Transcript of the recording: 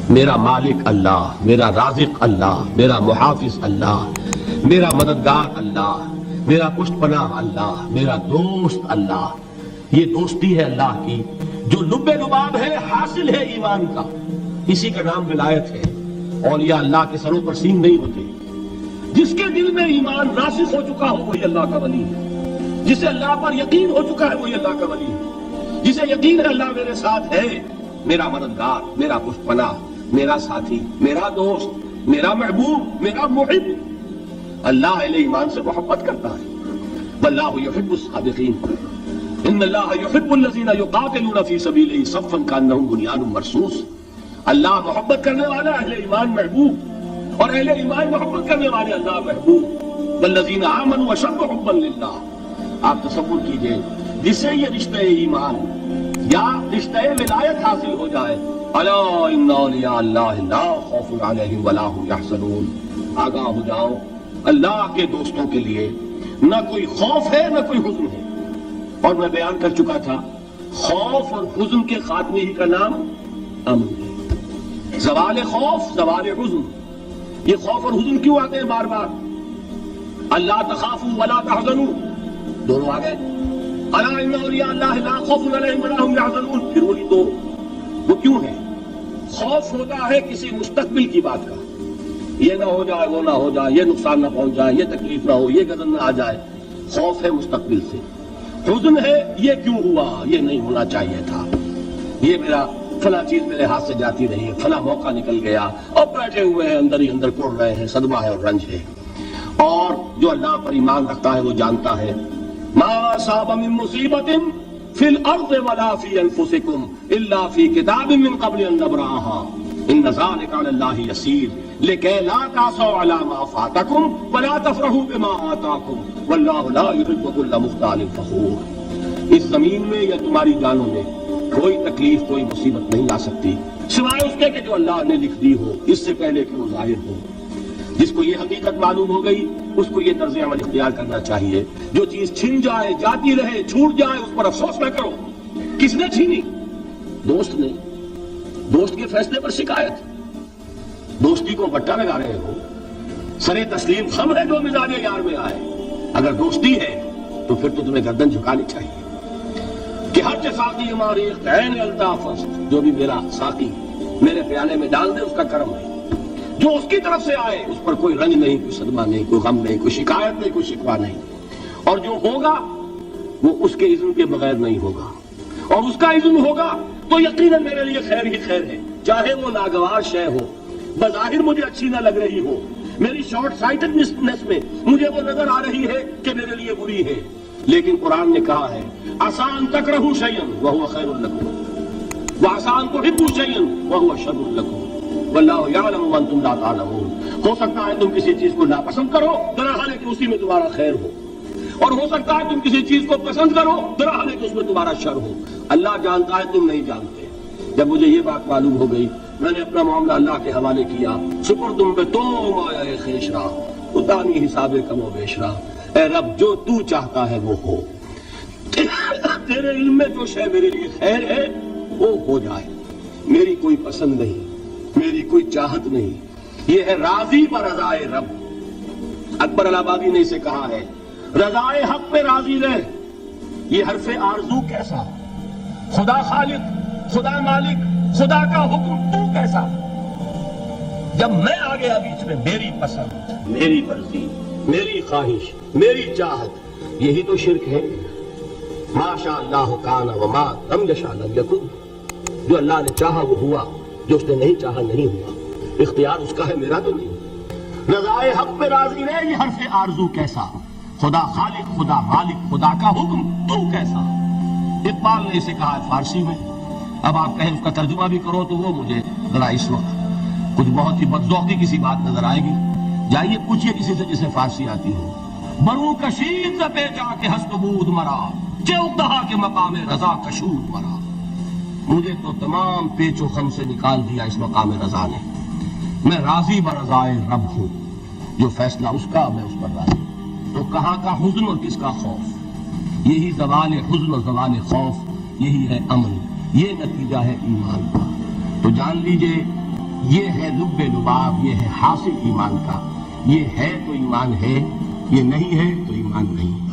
میرا مالک اللہ، میرا رازق اللہ، میرا محافظ اللہ، میرا مددگار اللہ، میرا پشت پناہ اللہ، میرا دوست اللہ. یہ دوستی ہے اللہ کی جو لب لباب ہے، حاصل ہے ایمان کا. اسی کا نام ولایت ہے. اولیاء اللہ کے سروں پر سینگ نہیں ہوتے. جس کے دل میں ایمان راسخ ہو چکا ہو وہی اللہ کا ولی ہے. جسے اللہ پر یقین ہو چکا ہے وہی اللہ کا ولی ہے. جسے یقین ہے اللہ میرے ساتھ ہے، میرا مددگار، میرا پشت پناہ، میرا ساتھی، میرا دوست، میرا محبوب، میرا محب. اللہ اہل ایمان سے محبت کرتا ہے. واللہ یحب الصادقین. ان اللہ یحب الذین یقاتلون فی سبیلہ صفا کانہم بنیان مرصوص. اللہ محبت کرنے والا، اہل ایمان محبوب، اور اہل ایمان محبت کرنے والے اللہ محبوب. والذین آمنوا اشد حبا للہ. آپ تصور کیجئے جسے یہ رشتہ ایمان یا رشتہ ولایت حاصل ہو جائے، الا ان اولیاء اللہ لا خوف علیہم ولا هم یحزنون. آگاہ ہو جاؤ، اللہ کے دوستوں کے لیے نہ کوئی خوف ہے نہ کوئی حزن ہے. اور میں بیان کر چکا تھا، خوف اور حزن کے خاتمے ہی کا نام امن ہے. زوال خوف، زوال حزن. یہ خوف اور حزن کیوں آتے ہیں بار بار؟ اللہ تخافوا ولا تحزنوا، دونوں آ گئے. الا ان اولیاء اللہ لا خوف علیہم ولا هم یحزنون، پھر وہی دو. وہ کیوں ہے؟ خوف ہوتا ہے کسی مستقبل کی بات کا، یہ نہ ہو جائے، وہ نہ ہو جائے، یہ نقصان نہ پہنچ جائے، یہ تکلیف نہ ہو، یہ غضب نہ آ جائے. خوف ہے مستقبل سے. حزن ہے یہ کیوں ہوا، یہ نہیں ہونا چاہیے تھا، یہ میرا فلاں چیز میرے ہاتھ سے جاتی رہی، فلاں موقع نکل گیا، اور بیٹھے ہوئے ہیں اندر ہی اندر کوڑ رہے ہیں، صدمہ ہے اور رنج ہے. اور جو اللہ پر ایمان رکھتا ہے وہ جانتا ہے ما اصاب من مصیبت فی الارض ولا فی انفسکم الا فی کتاب من قبل ان نبرأها ان ذلک علی اللہ یسیر لکی لا تعصوا علی ما فاتکم ولا تفرحوا بما آتاکم واللہ لا یحب کل مختال فخور. اس زمین میں یا تمہاری جانوں میں کوئی تکلیف، کوئی مصیبت نہیں آ سکتی سوائے اس کے کہ جو اللہ نے لکھ دی ہو، اس سے پہلے کہ وہ ظاہر ہو. جس کو یہ حقیقت معلوم ہو گئی اس کو یہ طرز عمل اختیار کرنا چاہیے. جو چیز چھن جائے، جاتی رہے، چھوٹ جائے، اس پر افسوس نہ کرو. کس نے چھینی؟ دوست نے. دوست کے فیصلے پر شکایت. دوستی کو بٹا لگا رہے ہو. سرے تسلیم خم ہے جو مزاج یار میں آئے. اگر دوستی ہے تو پھر تو تمہیں گردن جھکانی چاہیے کہ ہر ساقی ہماری عین الطاف، جو بھی میرا ساقی میرے پیالے میں ڈال دے اس کا کرم ہے. جو اس کی طرف سے آئے اس پر کوئی رنج نہیں، کوئی صدمہ نہیں، کوئی غم نہیں، کوئی شکایت نہیں، کوئی شکوہ نہیں. اور جو ہوگا وہ اس کے اذن کے بغیر نہیں ہوگا، اور اس کا اذن ہوگا تو یقیناً میرے لیے خیر ہی خیر ہے. چاہے وہ ناگوار شے ہو، بظاہر مجھے اچھی نہ لگ رہی ہو، میری شارٹ سائٹڈنس میں مجھے وہ نظر آ رہی ہے کہ میرے لیے بری ہے، لیکن قرآن نے کہا ہے عسیٰ ان تکرہوا شیئا وہو خیر لکم وعسیٰ ان تحبوا شیئا وہو شر لکم واللہ یعلم وانتم لا تعلمون. ہو سکتا ہے تم کسی چیز کو ناپسند کرو درحال کہ اسی میں تمہارا خیر ہو، اور ہو سکتا ہے تم کسی چیز کو پسند کرو درحال کہ اس میں تمہارا شر ہو. اللہ جانتا ہے، تم نہیں جانتے. جب مجھے یہ بات معلوم ہو گئی میں نے اپنا معاملہ اللہ کے حوالے کیا. سپردم پہ تو مایا خیش راہ اتانی حساب کم و بیش راہ. اے رب جو تو چاہتا ہے وہ ہو. تیرے علم میں جو شے میرے لیے خیر ہے وہ ہو جائے. میری کوئی پسند نہیں، میری کوئی چاہت نہیں. یہ ہے راضی برضائے رب. اکبر الہآبادی نے اسے کہا ہے رضائے حق پہ راضی رہ. یہ حرف آرزو کیسا؟ خدا خالق، خدا مالک، خدا کا حکم تو کیسا؟ جب میں آ گیا بیچ میں میری پسند، میری مرضی، میری خواہش، میری چاہت، یہی تو شرک ہے. ما شاء اللہ کان وما لم یشاء لم یکن. جو اللہ نے چاہا وہ ہوا، جو اس نے نہیں چاہا نہیں ہوا. اختیار اس کا ہے، میرا تو نہیں. رضائے حق پہ راضی رہے، یہ حرف آرزو کیسا؟ خدا خالق، خدا مالک، خدا کا حکم تو کیسا؟ اقبال نے اسے کہا ہے فارسی میں. اب آپ کہیں اس کا ترجمہ بھی کرو تو وہ مجھے ذرا اس وقت کچھ بہت ہی بدذوقی کسی بات نظر آئے گی. جائیے پوچھئے کسی سے جسے فارسی آتی ہو. برو کشید ز پیچا کے ہست بود مرا چه اقدہا کے مقام رضا کشود مرا. مجھے تو تمام پیچ و خم سے نکال دیا اس مقام رضا نے. میں راضی برضائے رب ہوں، جو فیصلہ اس کا میں اس پر راضی. تو کہاں کا حزن اور کس کا خوف؟ یہی زوال حزن اور زوال خوف، یہی ہے امن. یہ نتیجہ ہے ایمان کا. تو جان لیجئے یہ ہے لب لباب، یہ ہے حاصل ایمان کا. یہ ہے تو ایمان ہے، یہ نہیں ہے تو ایمان نہیں.